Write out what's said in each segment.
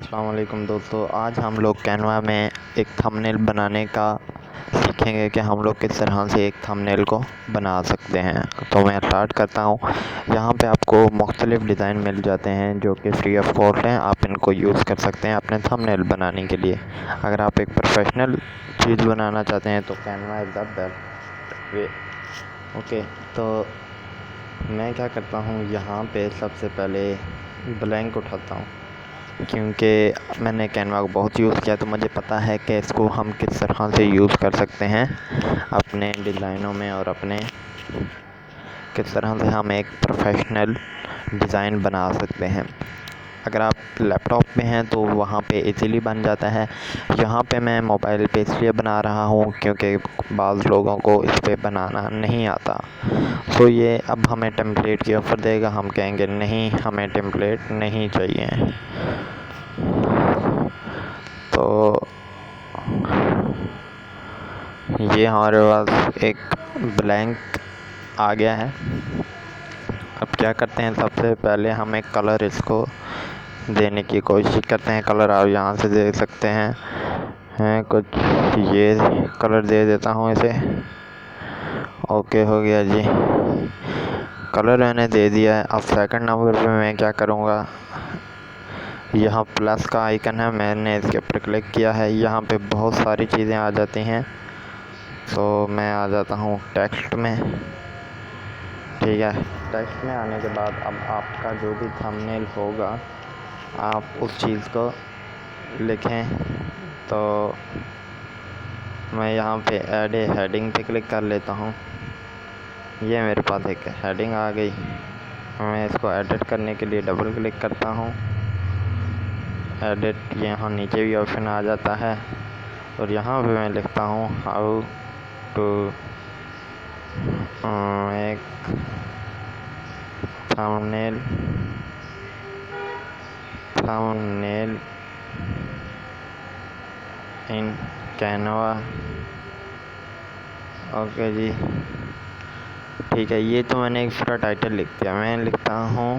अस्सलाम वालेकुम दोस्तों, आज हम लोग कैनवा में एक थंबनेल बनाने का सीखेंगे कि हम लोग किस तरह से एक थंबनेल को बना सकते हैं। तो मैं स्टार्ट करता हूँ। यहाँ पे आपको मुख्तलिफ़ डिज़ाइन मिल जाते हैं जो कि फ्री ऑफ कॉस्ट हैं। आप इनको यूज़ कर सकते हैं अपने थंबनेल बनाने के लिए। अगर आप एक प्रोफेशनल चीज़ बनाना चाहते हैं तो Canva is the best way. Okay, तो मैं क्या करता हूँ, यहाँ पे सबसे पहले ब्लैंक उठाता हूँ क्योंकि मैंने कैनवा को बहुत यूज़ किया, तो मुझे पता है कि इसको हम किस तरह से यूज़ कर सकते हैं अपने डिज़ाइनों में और अपने किस तरह से हम एक प्रोफेशनल डिज़ाइन बना सकते हैं। अगर आप लैपटॉप में हैं तो वहाँ पे इजीली बन जाता है। यहाँ पे मैं मोबाइल पे इसलिए बना रहा हूँ क्योंकि बाज़ लोगों को इस पे बनाना नहीं आता। तो ये अब हमें टेम्पलेट की ऑफ़र देगा, हम कहेंगे नहीं, हमें टेम्पलेट नहीं चाहिए। तो ये हमारे पास एक ब्लैंक आ गया है। अब क्या करते हैं, सबसे पहले हम एक कलर इसको देने की कोशिश करते हैं। कलर आप यहाँ से दे सकते हैं कुछ ये कलर दे देता हूँ इसे। ओके, हो गया जी, कलर मैंने दे दिया है। अब सेकंड नंबर पे मैं क्या करूँगा, यहाँ प्लस का आइकन है, मैंने इसके ऊपर क्लिक किया है। यहाँ पे बहुत सारी चीज़ें आ जाती हैं, तो मैं आ जाता हूँ टेक्स्ट में। ठीक है, टेक्स्ट में आने के बाद अब आपका जो भी थंबनेल होगा आप उस चीज़ को लिखें। तो मैं यहाँ पे ऐड ए हेडिंग पे क्लिक कर लेता हूँ। ये मेरे पास एक हेडिंग आ गई। मैं इसको एडिट करने के लिए डबल क्लिक करता हूँ। एडिट, यहाँ नीचे भी ऑप्शन आ जाता है और यहाँ पे मैं लिखता हूँ how to make thumbnail in Canva. Okay जी, ठीक है। ये तो मैंने एक पूरा टाइटल लिख दिया। मैं लिखता हूँ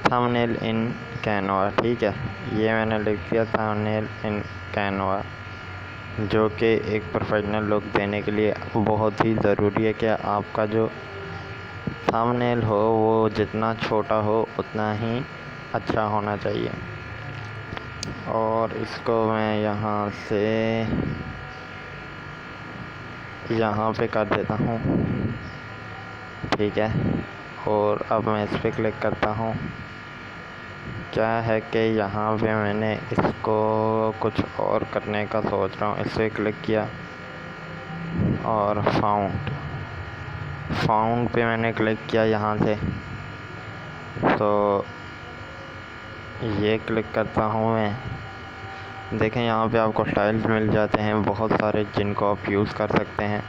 थंबनेल इन कैनवा। ठीक है, ये मैंने लिख दिया थंबनेल इन कैनवा, जो कि एक प्रोफेशनल लुक देने के लिए बहुत ही ज़रूरी है कि आपका जो थंबनेल हो वो जितना छोटा हो उतना ही अच्छा होना चाहिए। और इसको मैं यहाँ से यहाँ पे कर देता हूँ। ठीक है, और अब मैं इस पर क्लिक करता हूँ। क्या है कि यहाँ पे मैंने इसको कुछ और करने का सोच रहा हूँ। इस पर क्लिक किया और फाउंड पे मैंने क्लिक किया यहाँ से। तो ये क्लिक करता हूँ मैं। देखें, यहाँ पे आपको स्टाइल्स मिल जाते हैं बहुत सारे जिनको आप यूज़ कर सकते हैं,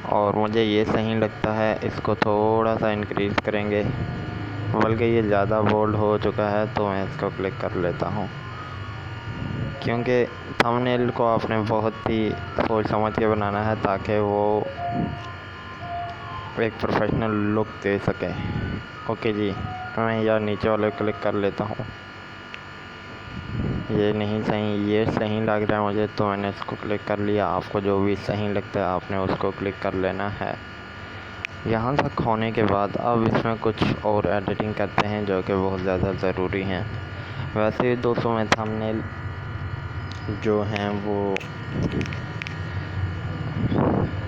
और मुझे ये सही लगता है। इसको थोड़ा सा इंक्रीज़ करेंगे, बल्कि ये ज़्यादा बोल्ड हो चुका है, तो मैं इसको क्लिक कर लेता हूँ क्योंकि थंबनेल को आपने बहुत ही सोच समझ के बनाना है ताकि वो एक प्रोफेशनल लुक दे सके। ओके जी, मैं यार नीचे वाले क्लिक कर लेता हूँ। ये नहीं सही, ये सही लग रहा है मुझे, तो मैंने इसको क्लिक कर लिया। आपको जो भी सही लगता है आपने उसको क्लिक कर लेना है। यहाँ तक होने के बाद अब इसमें कुछ और एडिटिंग करते हैं जो कि बहुत ज़्यादा ज़रूरी हैं। वैसे दोस्तों, मैं थंबनेल जो हैं वो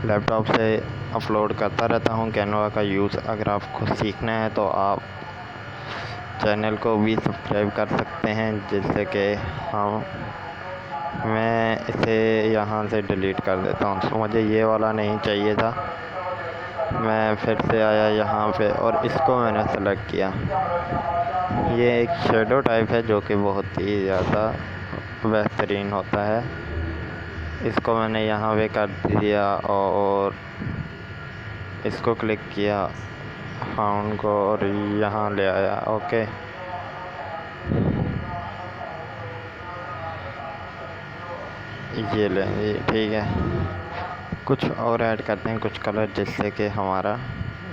लैपटॉप से अपलोड करता रहता हूँ। कैनवा का यूज़ अगर आपको सीखना है तो आप चैनल को भी सब्सक्राइब कर सकते हैं, जिससे कि मैं इसे यहाँ से डिलीट कर देता हूँ। तो मुझे ये वाला नहीं चाहिए था। मैं फिर से आया यहाँ पे और इसको मैंने सेलेक्ट किया। ये एक शेडो टाइप है जो कि बहुत ही ज़्यादा बेहतरीन होता है। इसको मैंने यहाँ पे कर दिया और इसको क्लिक किया, फाउंड को, और यहाँ ले आया। ओके, ये लें, ठीक है। कुछ और ऐड करते हैं, कुछ कलर, जिससे कि हमारा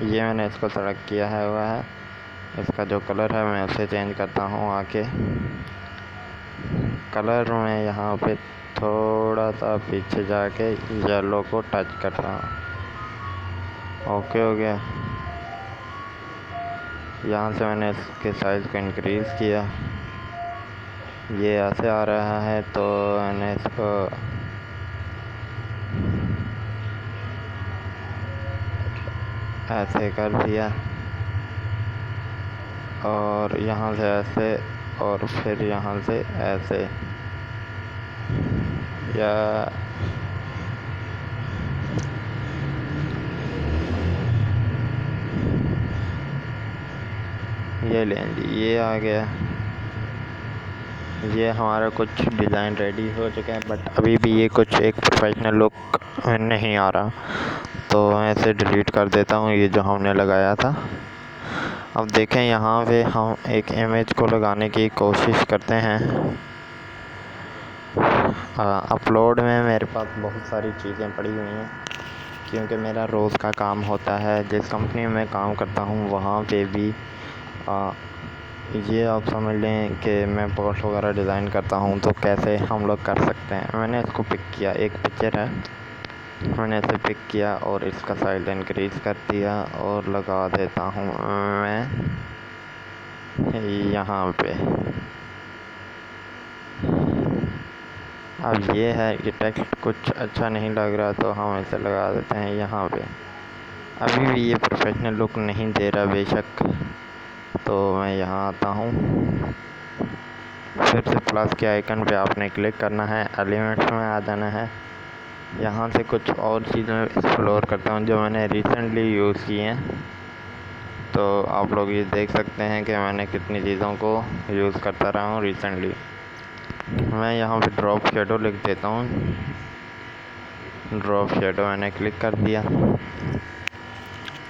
ये मैंने इसको सेलेक्ट किया है हुआ है। इसका जो कलर है मैं उसे चेंज करता हूँ आके। कलर में यहाँ पे थोड़ा सा पीछे जाके येलो को टच करता हूँ। ओके हो गया। यहाँ से मैंने इसके साइज़ को इंक्रीज़ किया, ये ऐसे आ रहा है तो मैंने इसको ऐसे कर दिया और यहाँ से ऐसे और फिर यहाँ से ऐसे, या ये लें जी, ये आ गया। ये हमारा कुछ डिज़ाइन रेडी हो चुका है, बट अभी भी ये कुछ एक प्रोफेशनल लुक नहीं आ रहा, तो मैं इसे डिलीट कर देता हूँ, ये जो हमने लगाया था। अब देखें यहाँ पे हम एक इमेज को लगाने की कोशिश करते हैं। अपलोड में मेरे पास बहुत सारी चीज़ें पड़ी हुई हैं, क्योंकि मेरा रोज़ का काम होता है। जिस कंपनी में काम करता हूँ वहाँ पे भी ये आप समझ लें कि मैं पोस्ट वगैरह डिज़ाइन करता हूँ, तो कैसे हम लोग कर सकते हैं। मैंने इसको पिक किया, एक पिक्चर है, मैंने इसे पिक किया और इसका साइज इंक्रीज़ कर दिया और लगा देता हूँ मैं यहाँ पे। अब ये है, ये टेक्स्ट कुछ अच्छा नहीं लग रहा तो हम इसे लगा देते हैं यहाँ पे। अभी भी ये प्रोफेशनल लुक नहीं दे रहा बेशक, तो मैं यहाँ आता हूँ, फिर से प्लस के आइकन पे आपने क्लिक करना है, एलिमेंट्स में आ जाना है। यहाँ से कुछ और चीज़ें एक्सप्लोर करता हूँ जो मैंने रिसेंटली यूज़ की हैं, तो आप लोग ये देख सकते हैं कि मैंने कितनी चीज़ों को यूज़ करता रहा हूँ रिसेंटली। मैं यहाँ पे ड्रॉप शेडो लिख देता हूँ, ड्रॉप शेडो मैंने क्लिक कर दिया।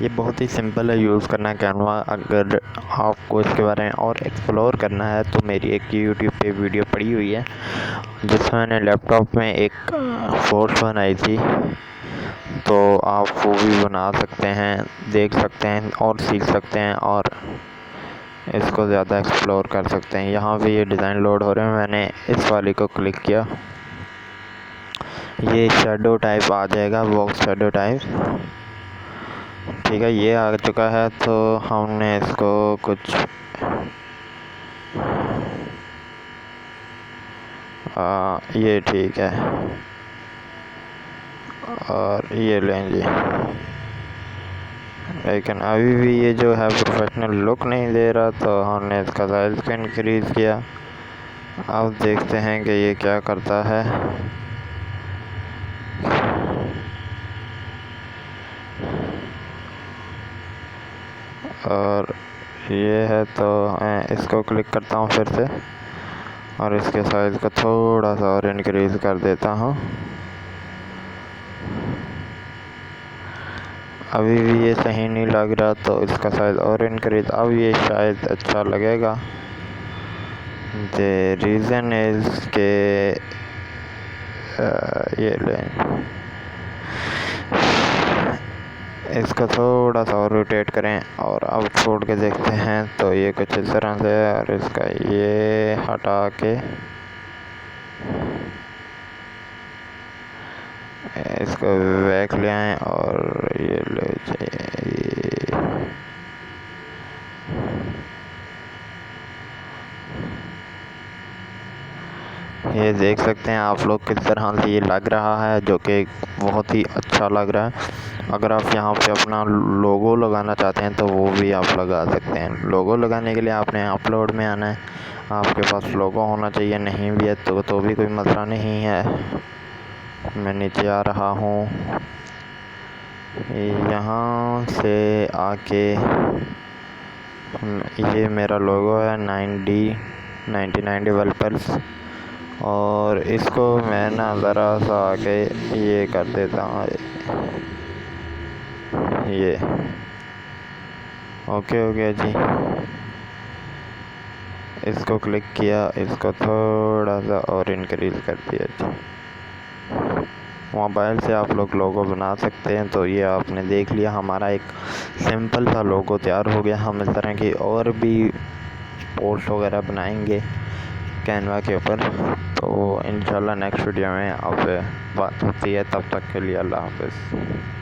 ये बहुत ही सिंपल है यूज़ करना कैनवा। अगर आपको इसके बारे में और एक्सप्लोर करना है तो मेरी एक यूट्यूब पे वीडियो पड़ी हुई है, जिसमें मैंने लैपटॉप में एक फोर्स बनाई थी, तो आप वो भी बना सकते हैं, देख सकते हैं और सीख सकते हैं और इसको ज़्यादा एक्सप्लोर कर सकते हैं। यहाँ पे ये डिज़ाइन लोड हो रहे हैं, मैंने इस वाले को क्लिक किया, ये शेडो टाइप आ जाएगा, बॉक्स शेडो टाइप। ठीक है, ये आ चुका है, तो हमने इसको कुछ ये ठीक है, और ये लेंगे। लेकिन अभी भी ये जो है प्रोफेशनल लुक नहीं दे रहा, तो हमने इसका साइज़ को इंक्रीज़ किया। अब देखते हैं कि ये क्या करता है। और ये है, तो मैं इसको क्लिक करता हूँ फिर से और इसके साइज़ को थोड़ा सा और इंक्रीज़ कर देता हूँ। अभी भी ये सही नहीं लग रहा, तो इसका साइज़ और इंक्रीज़, अब ये शायद अच्छा लगेगा। द रीज़न इज़ के ये लें, इसको थोड़ा सा और रोटेट करें और अब छोड़ के देखते हैं, तो ये कुछ इस तरह से है। और इसका ये हटा के इसको बैक ले आएँ और ये ले जाइए। ये देख सकते हैं आप लोग किस तरह से ये लग रहा है, जो कि बहुत ही अच्छा लग रहा है। अगर आप यहाँ पे अपना लोगो लगाना चाहते हैं तो वो भी आप लगा सकते हैं। लोगो लगाने के लिए आपने अपलोड में आना है, आपके पास लोगो होना चाहिए, नहीं भी है तो भी कोई मसला नहीं है। मैं नीचे आ रहा हूँ, यहाँ से आके ये मेरा लोगो है 99 डेवलपर्स, और इसको मैं ना ज़रा सा आके ये कर देता हूँ, ये ओके हो गया जी। इसको क्लिक किया, इसको थोड़ा सा और इंक्रीज़ कर दिया जी, मोबाइल से आप लोग लोगो बना सकते हैं। तो ये आपने देख लिया, हमारा एक सिंपल सा लोगो तैयार हो गया। हम इस तरह की और भी पोस्ट वगैरह बनाएंगे कैनवा के ऊपर। तो इंशाल्लाह नेक्स्ट वीडियो में आपसे बात होती है। तब तक के लिए अल्लाह हाफ़िज़।